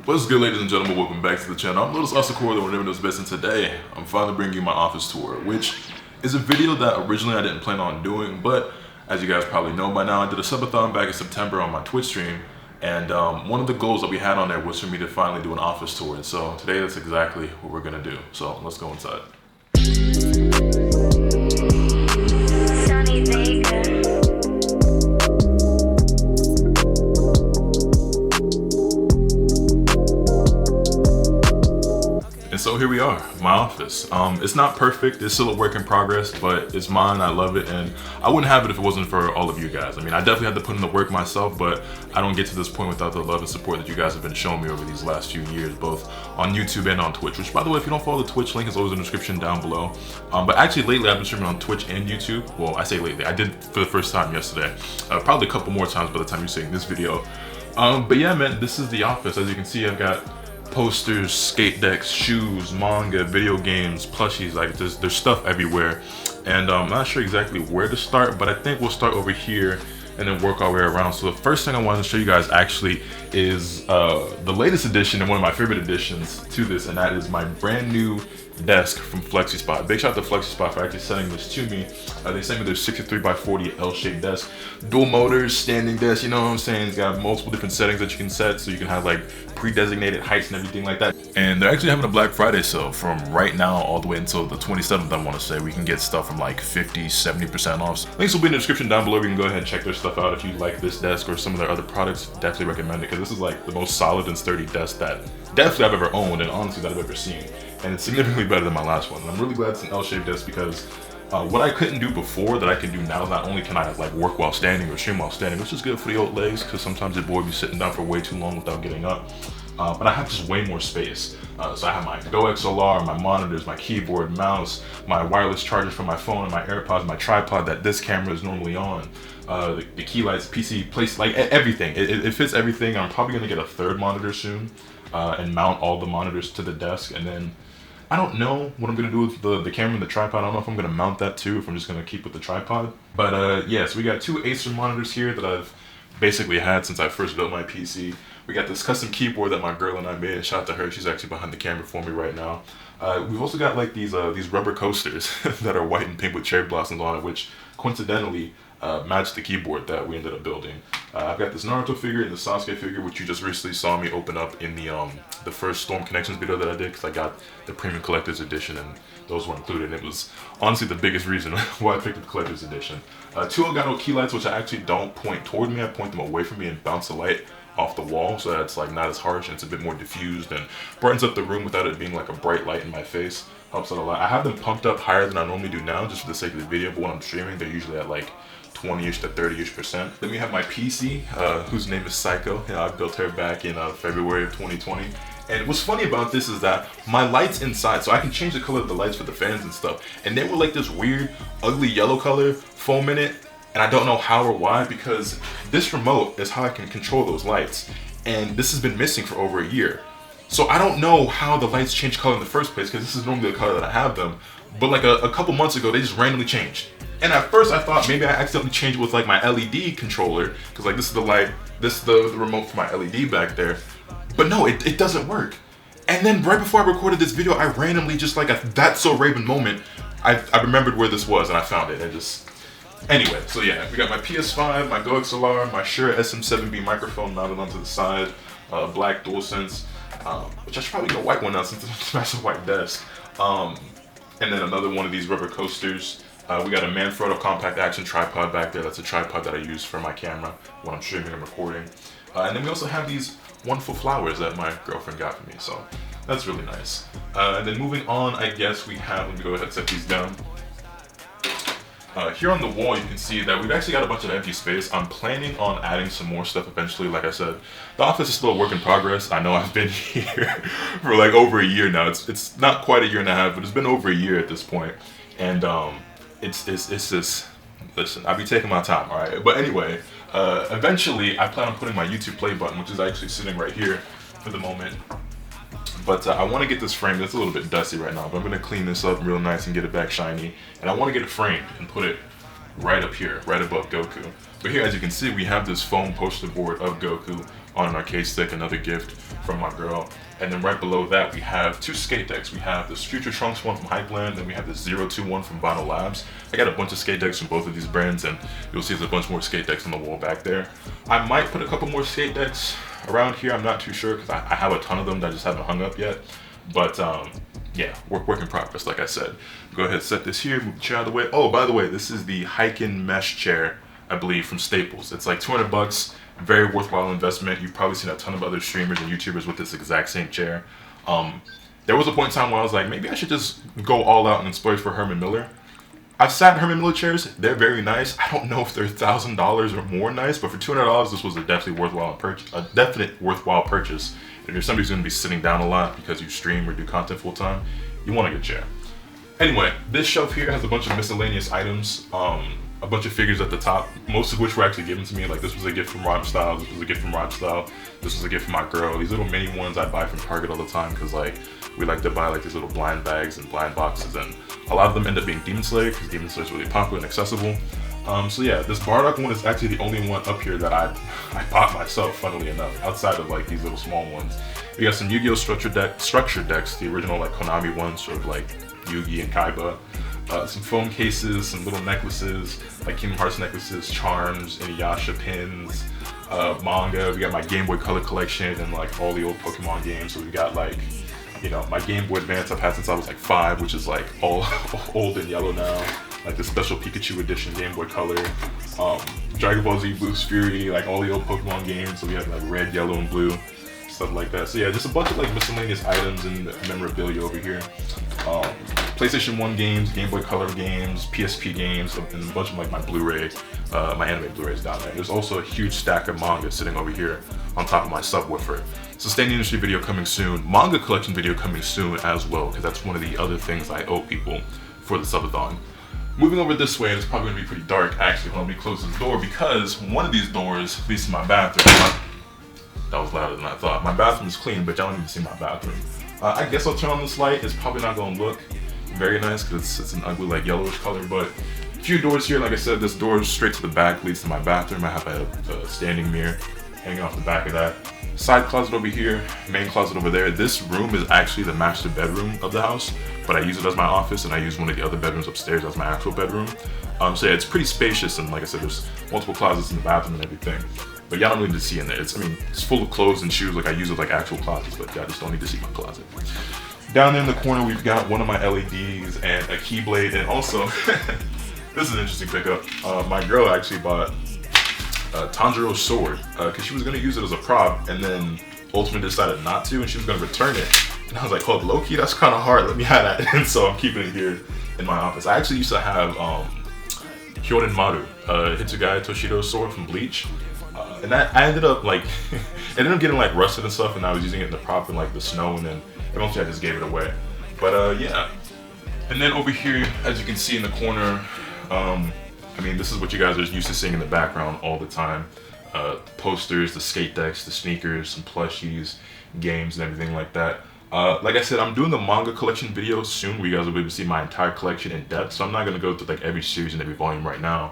What's good, ladies and gentlemen? Welcome back to the channel. I'm Lotus Asakura, the one who knows best, and today I'm finally bringing you my office tour, which is a video that originally I didn't plan on doing, but as you guys probably know by now, I did a subathon back in September on my Twitch stream, and one of the goals that we had on there was for me to finally do an office tour, and so today that's exactly what we're gonna do. So let's go inside. So here we are, my office. It's not perfect, it's still a work in progress, but it's mine, I love it, and I wouldn't have it if it wasn't for all of you guys. I mean, I definitely had to put in the work myself, but I don't get to this point without the love and support that you guys have been showing me over these last few years, both on YouTube and on Twitch, which, by the way, if you don't follow the Twitch, link is always in the description down below. But actually, lately, I've been streaming on Twitch and YouTube. Well, I say lately, I did for the first time yesterday. Probably a couple more times by the time you're seeing this video. But yeah, man, this is the office. As you can see, I've got posters, skate decks, shoes, manga, video games, plushies. Like there's stuff everywhere, and I'm not sure exactly where to start, but I think we'll start over here and then work our way around. So the first thing I wanted to show you guys actually is the latest addition and one of my favorite additions to this, and that is my brand new desk from FlexiSpot. Big shout out to FlexiSpot for actually sending this to me. They sent me their 63x40 L-shaped desk, dual motors, standing desk. You know what I'm saying? It's got multiple different settings that you can set, so you can have like pre-designated heights and everything like that. And they're actually having a Black Friday sale from right now all the way until the 27th. I want to say we can get stuff from like 50-70% off. Links will be in the description down below. You can go ahead and check their stuff out. If you like this desk or some of their other products, definitely recommend it, because this is like the most solid and sturdy desk that definitely I've ever owned, and honestly that I've ever seen. And it's significantly better than my last one. And I'm really glad it's an L-shaped desk, because what I couldn't do before that I can do now, not only can I like work while standing or stream while standing, which is good for the old legs, because sometimes it bored me sitting down for way too long without getting up. But I have just way more space. So I have my Go XLR, my monitors, my keyboard, mouse, my wireless chargers for my phone, and my AirPods, my tripod that this camera is normally on, the key lights, PC place, like everything. It fits everything. I'm probably gonna get a third monitor soon and mount all the monitors to the desk, and then I don't know what I'm gonna do with the camera and the tripod. I don't know if I'm gonna mount that too, if I'm just gonna keep with the tripod. But yeah, so we got two Acer monitors here that I've basically had since I first built my PC. We got this custom keyboard that my girl and I made. Shout out to her, she's actually behind the camera for me right now. We've also got like these rubber coasters that are white and pink with cherry blossoms on it, which coincidentally match the keyboard that we ended up building. I've got this Naruto figure and the Sasuke figure, which you just recently saw me open up in the first Storm Connections video that I did, because I got the Premium Collector's Edition and those were included. And it was honestly the biggest reason why I picked the Collector's Edition. Two Elgato key lights, which I actually don't point toward me, I point them away from me and bounce the light off the wall, so that it's like not as harsh and it's a bit more diffused and brightens up the room without it being like a bright light in my face. Helps out a lot. I have them pumped up higher than I normally do now, just for the sake of the video, but when I'm streaming, they're usually at like 20-ish to 30-ish%. Then we have my PC, whose name is Psycho. You know, I built her back in February of 2020. And what's funny about this is that my lights inside, so I can change the color of the lights for the fans and stuff, and they were like this weird, ugly yellow color for a minute, and I don't know how or why, because this remote is how I can control those lights, and this has been missing for over a year. So I don't know how the lights change color in the first place, because this is normally the color that I have them, but like a couple months ago, they just randomly changed. And at first I thought maybe I accidentally changed it with like my LED controller, because like this is the light, this is the remote for my LED back there. But no, it doesn't work. And then right before I recorded this video, I randomly just like a That's So Raven moment, I remembered where this was and I found it and just... Anyway, so yeah, we got my PS5, my Go XLR, my Shure SM7B microphone mounted onto the side, black DualSense, which I should probably get a white one now since it's a nice white desk. And then another one of these rubber coasters. We got a Manfrotto compact action tripod back there. That's a tripod that I use for my camera when I'm streaming and recording. And then we also have these wonderful flowers that my girlfriend got for me, so that's really nice. And then moving on, I guess we have, let me go ahead and set these down. Here on the wall, you can see that we've actually got a bunch of empty space. I'm planning on adding some more stuff eventually. Like I said, the office is still a work in progress. I know I've been here for like over a year now. It's not quite a year and a half, but it's been over a year at this point. And it's just, listen, I'll be taking my time, all right? But anyway, eventually I plan on putting my YouTube play button, which is actually sitting right here for the moment. But I want to get this framed. It's a little bit dusty right now, but I'm going to clean this up real nice and get it back shiny. And I want to get it framed and put it right up here, right above Goku. But here, as you can see, we have this foam poster board of Goku on an arcade stick, another gift from my girl. And then right below that, we have 2 skate decks. We have this Future Trunks one from Hypeland, and we have this 02 one from Vinyl Labs. I got a bunch of skate decks from both of these brands, and you'll see there's a bunch more skate decks on the wall back there. I might put a couple more skate decks around here. I'm not too sure, because I have a ton of them that I just haven't hung up yet. But yeah, work in progress, like I said. Go ahead, set this here, move the chair out of the way. Oh, by the way, this is the Hiken mesh chair, I believe, from Staples. It's like 200 bucks. Very worthwhile investment. You've probably seen a ton of other streamers and YouTubers with this exact same chair. There was a point in time where I was like, maybe I should just go all out and explore for Herman Miller. I've sat in Herman Miller chairs. They're very nice. I don't know if they're $1,000 or more nice, but for $200, this was a definite worthwhile purchase. If you're somebody who's going to be sitting down a lot because you stream or do content full time, you want a good chair. Anyway, this shelf here has a bunch of miscellaneous items. A bunch of figures at the top, most of which were actually given to me. Like, this was a gift from Rob Style, this was a gift from Rob Style, this was a gift from my girl. These little mini ones I buy from Target all the time, because like we like to buy like these little blind bags and blind boxes, and a lot of them end up being Demon Slayer, because Demon Slayer is really popular and accessible. So yeah, this Bardock one is actually the only one up here that I bought myself, funnily enough, outside of like these little small ones. We got some Yu-Gi-Oh! Structure decks, the original like Konami ones, sort of like Yugi and Kaiba. Some phone cases, some little necklaces, like Kingdom Hearts necklaces, charms, Inuyasha pins, manga. We got my Game Boy Color collection and like all the old Pokemon games. So we got like, you know, my Game Boy Advance I've had since I was like 5, which is like all old and yellow now. Like the special Pikachu edition Game Boy Color. Dragon Ball Z Boost Fury, like all the old Pokemon games. So we have like red, yellow, and blue, stuff like that. So yeah, just a bunch of like miscellaneous items and memorabilia over here. PlayStation 1 games, Game Boy Color games, PSP games, and a bunch of like my Blu-ray, my anime Blu-rays down there. There's also a huge stack of manga sitting over here on top of my subwoofer. Sustained industry video coming soon, manga collection video coming soon as well, because that's one of the other things I owe people for the subathon. Moving over this way, it's probably gonna be pretty dark. Actually, let me close this door, because one of these doors leads to my bathroom. That was louder than I thought. My bathroom is clean, but y'all don't even see my bathroom. I guess I'll turn on this light. It's probably not gonna look very nice because it's an ugly like yellowish color, but a few doors here. Like I said, this door straight to the back leads to my bathroom. I have a standing mirror hanging off the back of that. Side closet over here, main closet over there. This room is actually the master bedroom of the house, but I use it as my office, and I use one of the other bedrooms upstairs as my actual bedroom. So yeah, it's pretty spacious, and like I said, there's multiple closets in the bathroom and everything. But y'all don't need to see in there. I mean, it's full of clothes and shoes. Like I use it like actual closets, but y'all just don't need to see my closet. Down there in the corner, we've got one of my LEDs and a Keyblade, and also, this is an interesting pickup. My girl actually bought Tanjiro's sword, because she was going to use it as a prop, and then ultimately decided not to, and she was going to return it. And I was like, oh, low-key, that's kind of hard. Let me have that. And so I'm keeping it here in my office. I actually used to have Hyorin Maru, Hitsugaya Toshido's sword from Bleach. And that, I ended up like, it ended up getting like rusted and stuff, and I was using it in the prop in like the snow, and then eventually I just gave it away. But yeah. And then over here, as you can see in the corner, I mean, this is what you guys are used to seeing in the background all the time. Posters, the skate decks, the sneakers, some plushies, games, and everything like that. Like I said, I'm doing the manga collection video soon, where you guys will be able to see my entire collection in depth. So I'm not gonna go through like every series and every volume right now.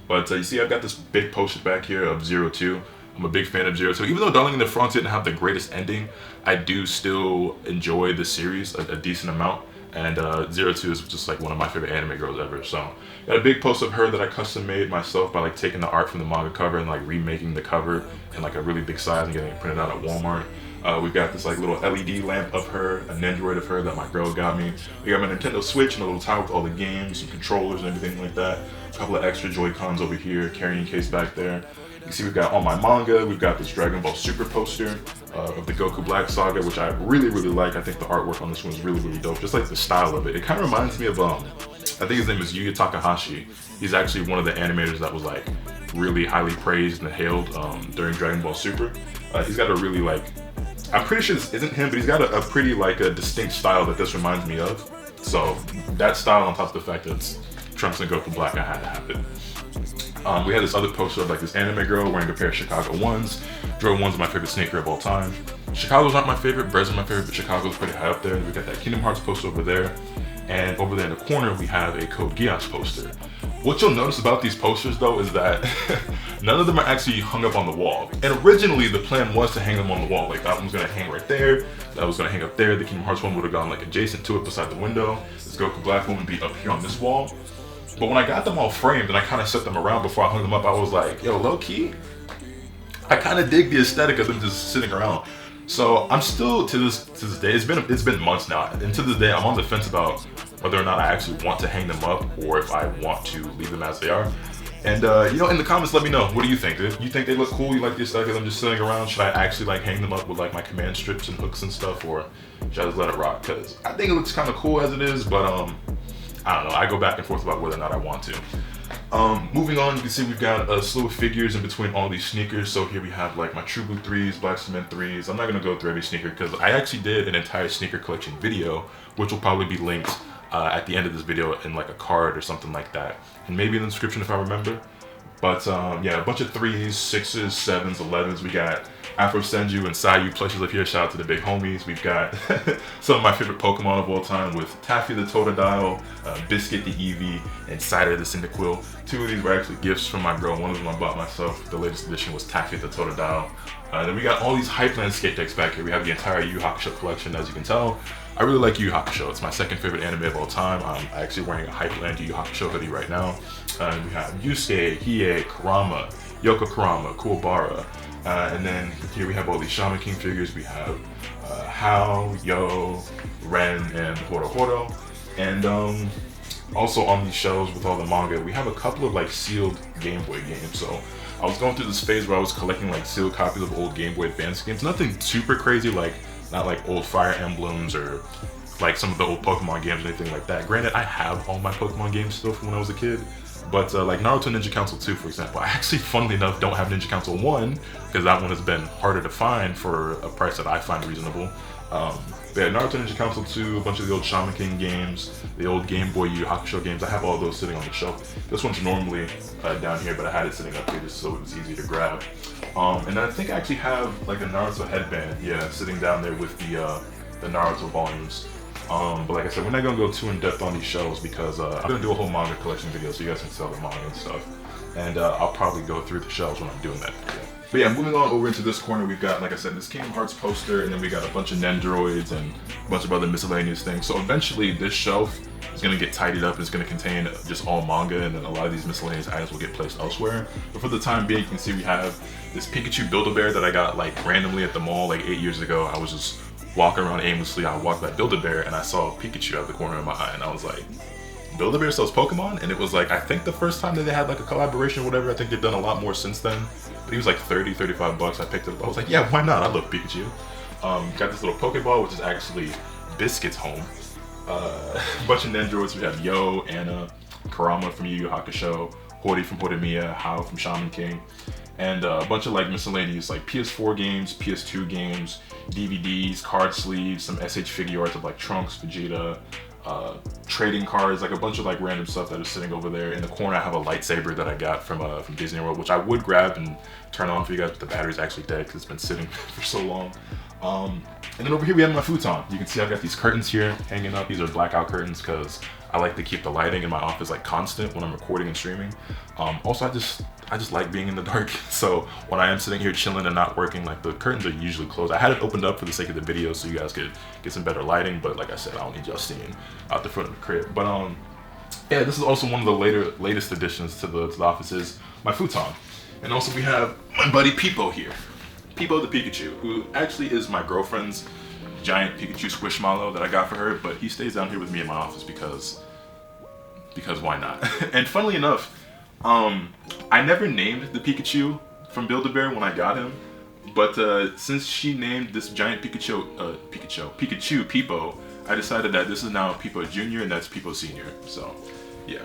But you see, I've got this big poster back here of 02. I'm a big fan of 02. Even though Darling in the Franxx didn't have the greatest ending, I do still enjoy the series a decent amount. And 02 is just like one of my favorite anime girls ever. So got a big poster of her that I custom made myself by like taking the art from the manga cover and like remaking the cover in like a really big size and getting it printed out at Walmart. We've got this like little LED lamp of her, an Android of her that my girl got me. We got my Nintendo Switch and a little tower with all the games, some controllers and everything like that. A couple of extra Joy-Cons over here, carrying case back there. You can see we've got all my manga. We've got this Dragon Ball Super poster of the Goku Black Saga, which I really like. I think the artwork on this one is really dope. Just like the style of it. It kind of reminds me of, I think his name is Yuya Takahashi. He's actually one of the animators that was like really highly praised and hailed during Dragon Ball Super. He's got a really like, I'm pretty sure this isn't him, but he's got a pretty like a distinct style that this reminds me of. So that style on top of the fact that it's Trunks and Goku Black, I had to have it. We had this other poster of like this anime girl wearing a pair of Chicago 1s. Jordan 1's my favorite sneaker of all time. Chicago's not my favorite, Brez are my favorite, but Chicago's pretty high up there. We got that Kingdom Hearts poster over there. And over there in the corner, we have a Code Geass poster. What you'll notice about these posters though is that none of them are actually hung up on the wall. And originally the plan was to hang them on the wall. Like that one's gonna hang right there, that was gonna hang up there, the Kingdom Hearts one would have gone like adjacent to it beside the window. This Goku Black one would be up here on this wall. But when I got them all framed and I kind of set them around before I hung them up, I was like, yo, low key, I kind of dig the aesthetic of them just sitting around. So I'm still to this day, it's been months now, and to this day I'm on the fence about whether or not I actually want to hang them up or if I want to leave them as they are. And you know, in the comments, let me know, what do you think? Do you think they look cool? You like the aesthetic of them just sitting around? Should I actually like hang them up with like my command strips and hooks and stuff, or should I just let it rock? Because I think it looks kind of cool as it is, but I don't know, I go back and forth about whether or not I want to. Moving on, you can see we've got a slew of figures in between all these sneakers. So here we have like my True Blue 3s, Black Cement 3s. I'm not gonna go through every sneaker because I actually did an entire sneaker collection video, which will probably be linked at the end of this video in like a card or something like that, and maybe in the description if I remember. But yeah, a bunch of 3s, 6s, 7s, 11s. We got Afro Senju and Sayu plushies up here. Shout out to the big homies. We've got some of my favorite Pokemon of all time with Taffy the Totodile, Biscuit the Eevee, and Cider the Cyndaquil. 2 of these were actually gifts from my girl. One of them I bought myself. The latest edition was Taffy the Totodile. Then we got all these Hypeland skate decks back here. We have the entire Yu Yu Hakusho collection, as you can tell. I really like Yu Yu Hakusho. It's my second favorite anime of all time. I'm actually wearing a Hypeland Yu Yu Hakusho hoodie right now. We have Yusuke, Hiei, Kurama, Yoko Kurama, Kuwabara. And then here we have all these Shaman King figures. We have Hao, Yo, Ren, and Horo Horo. And also on these shelves with all the manga, we have a couple of like sealed Game Boy games. So I was going through this phase where I was collecting like sealed copies of old Game Boy Advance games. Nothing super crazy, like not like old Fire Emblems or like some of the old Pokemon games or anything like that. Granted, I have all my Pokemon games still from when I was a kid. But like Naruto Ninja Council 2, for example, I actually, funnily enough, don't have Ninja Council 1 because that one has been harder to find for a price that I find reasonable. But yeah, Naruto Ninja Council 2, a bunch of the old Shaman King games, the old Game Boy Yu Yu Hakusho games. I have all those sitting on the shelf. This one's normally down here, but I had it sitting up here just so it was easy to grab. And then I think I actually have like a Naruto headband, yeah, sitting down there with the Naruto volumes. But like I said, we're not gonna go too in depth on these shelves because I'm gonna do a whole manga collection video so you guys can sell the manga and stuff. And I'll probably go through the shelves when I'm doing that video. But yeah, moving on over into this corner, we've got, like I said, this Kingdom Hearts poster, and then we got a bunch of Nendoroids and a bunch of other miscellaneous things. So eventually this shelf is gonna get tidied up. It's gonna contain just all manga, and then a lot of these miscellaneous items will get placed elsewhere. But for the time being, you can see we have this Pikachu Build-A-Bear that I got like randomly at the mall like 8 years ago. I was just walking around aimlessly. I walked by Build-A-Bear and I saw Pikachu out the corner of my eye, and I was like, Build-A-Bear sells Pokemon? And it was like, I think the first time that they had like a collaboration or whatever. I think they've done a lot more since then. But he was like 30, 35 bucks. I picked it up. I was like, yeah, why not? I love Pikachu. Got this little Pokeball, which is actually Biscuit's home. A bunch of Nendoroids. We have Yo, Anna, Kurama from Yu Yu Hakusho, Hori from Horimiya, Hao from Shaman King, and a bunch of like miscellaneous like PS4 games, PS2 games, DVDs, card sleeves, some SH figure arts of like Trunks, Vegeta, trading cards, like a bunch of like random stuff that is sitting over there. In the corner, I have a lightsaber that I got from Disney World, which I would grab and turn on for you guys, but the battery's actually dead because it's been sitting for so long. And then over here we have my futon. You can see I've got these curtains here hanging up. These are blackout curtains because I like to keep the lighting in my office like constant when I'm recording and streaming. Also, I just like being in the dark. So when I am sitting here chilling and not working, like the curtains are usually closed. I had it opened up for the sake of the video so you guys could get some better lighting. But like I said, I don't need y'all seeing out the front of the crib. But yeah, this is also one of the latest additions to the offices, my futon. And also we have my buddy Peepo here. Peepo the Pikachu, who actually is my girlfriend's giant Pikachu Squishmallow that I got for her, but he stays down here with me in my office because why not? And funnily enough, I never named the Pikachu from Build-A-Bear when I got him, but since she named this giant Pikachu Peepo, I decided that this is now Peepo Jr. and that's Peepo Sr. So yeah.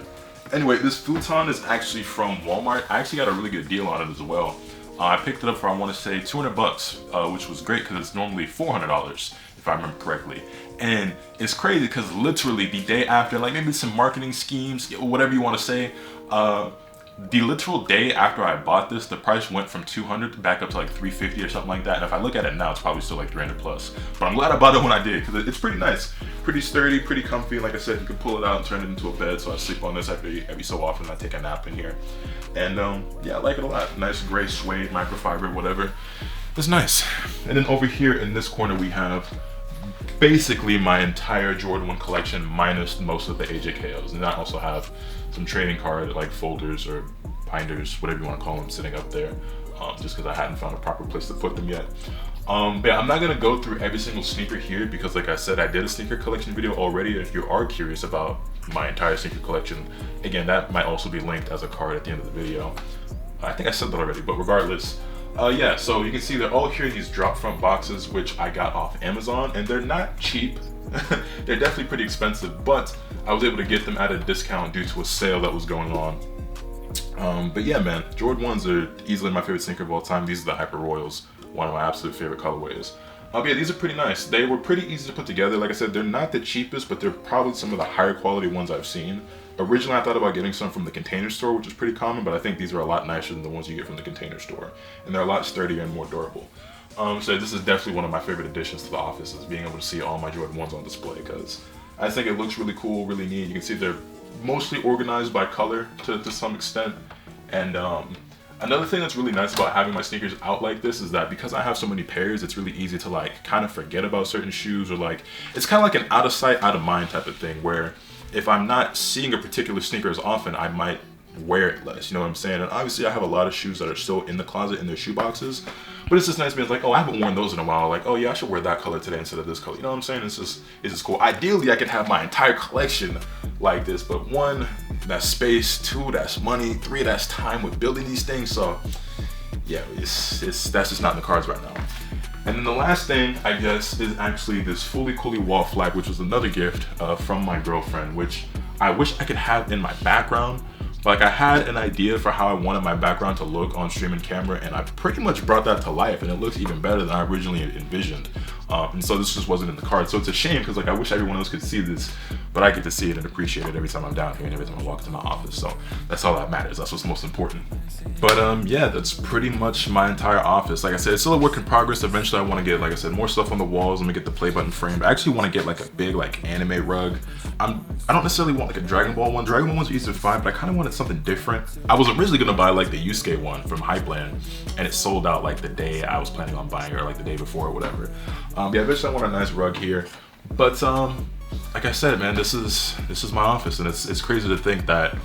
Anyway, this futon is actually from Walmart. I actually got a really good deal on it as well. I picked it up for, I want to say, 200 bucks, which was great because it's normally $400 if I remember correctly. And it's crazy because literally the day after, like maybe some marketing schemes, whatever you want to say, the literal day after I bought this, the price went from 200 back up to like 350 or something like that. And if I look at it now, it's probably still like 300 plus. But I'm glad I bought it when I did because it's pretty nice. pretty sturdy, pretty comfy. Like I said, you can pull it out and turn it into a bed, so I sleep on this every so often. I take a nap in here. And yeah, I like it a lot. Nice gray suede, microfiber, whatever. It's nice. And then over here in this corner we have basically my entire Jordan 1 collection minus most of the AJKOs. And I also have some trading card like folders or binders, whatever you want to call them, sitting up there, just because I hadn't found a proper place to put them yet. But yeah, I'm not gonna go through every single sneaker here because like I said, I did a sneaker collection video already. If you are curious about my entire sneaker collection, again, that might also be linked as a card at the end of the video. I think I said that already, but regardless, yeah, so you can see they're all here in these drop front boxes, which I got off Amazon, and they're not cheap. They're definitely pretty expensive, but I was able to get them at a discount due to a sale that was going on. But yeah, man, Jordan 1s are easily my favorite sneaker of all time. These are the Hyper Royals, one of my absolute favorite colorways. But yeah, these are pretty nice. They were pretty easy to put together. Like I said, they're not the cheapest, but they're probably some of the higher quality ones I've seen. Originally, I thought about getting some from the Container Store, which is pretty common, but I think these are a lot nicer than the ones you get from the Container Store. And they're a lot sturdier and more durable. So this is definitely one of my favorite additions to the office, is being able to see all my Jordan 1s on display, because I think it looks really cool, really neat. You can see they're mostly organized by color to some extent. And another thing that's really nice about having my sneakers out like this is that because I have so many pairs, it's really easy to like kind of forget about certain shoes, or like, it's kind of like an out of sight, out of mind type of thing, where if I'm not seeing a particular sneaker as often, I might wear it less, you know what I'm saying? And obviously I have a lot of shoes that are still in the closet in their shoe boxes, but it's just nice being like, oh, I haven't worn those in a while, like, oh yeah, I should wear that color today instead of this color, you know what I'm saying? It's just cool. Ideally, I could have my entire collection like this, but one, that's space, two, that's money, three, that's time with building these things, so yeah, that's just not in the cards right now. And then the last thing, I guess, is actually this Fully Cooley wall flag, which was another gift from my girlfriend, which I wish I could have in my background. Like, I had an idea for how I wanted my background to look on streaming camera, and I pretty much brought that to life, and it looks even better than I originally envisioned. And so this just wasn't in the card. So it's a shame, because like I wish everyone else could see this, but I get to see it and appreciate it every time I'm down here and every time I walk into my office. So that's all that matters. That's what's most important. But yeah, that's pretty much my entire office. Like I said, it's still a work in progress. Eventually I want to get, like I said, more stuff on the walls. Let me get the play button framed. I actually want to get like a big like anime rug. I don't necessarily want like a Dragon Ball one. Dragon Ball ones are easy to find, but I kind of wanted something different. I was originally going to buy like the Yusuke one from Hypeland, and it sold out like the day I was planning on buying it, or like the day before or whatever. Yeah, eventually I want a nice rug here. But like I said, man, this is my office, and it's crazy to think that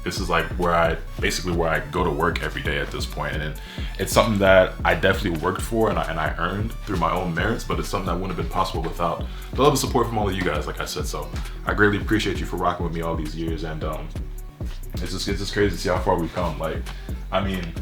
this is like where I go to work every day at this point. And it's something that I definitely worked for and I earned through my own merits, but it's something that wouldn't have been possible without the love and support from all of you guys, like I said. So I greatly appreciate you for rocking with me all these years, and it's just crazy to see how far we've come. Like, I mean,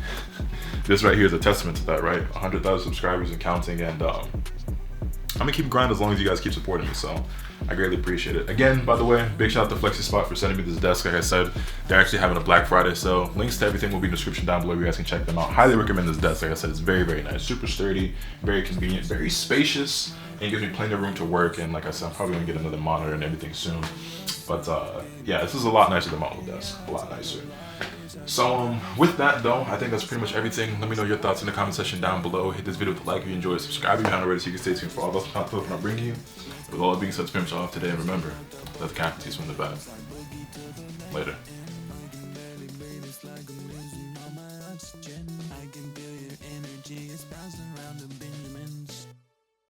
this right here is a testament to that, right? 100,000 subscribers and counting, and I'm gonna keep grinding as long as you guys keep supporting me, so I greatly appreciate it. Again, by the way, big shout out to FlexiSpot for sending me this desk. Like I said, they're actually having a Black Friday sale. Links to everything will be in the description down below. You guys can check them out. Highly recommend this desk. Like I said, it's very, very nice. Super sturdy, very convenient, very spacious, and gives me plenty of room to work. And like I said, I'm probably gonna get another monitor and everything soon. But yeah, this is a lot nicer than my old desk. A lot nicer. So with that though, I think that's pretty much everything. Let me know your thoughts in the comment section down below. Hit this video with a like if you enjoyed, subscribe if you haven't already so you can stay tuned for all those content I'm bringing you. With all that being said, it's pretty much all off today, and remember, let the captain swim the back. Later.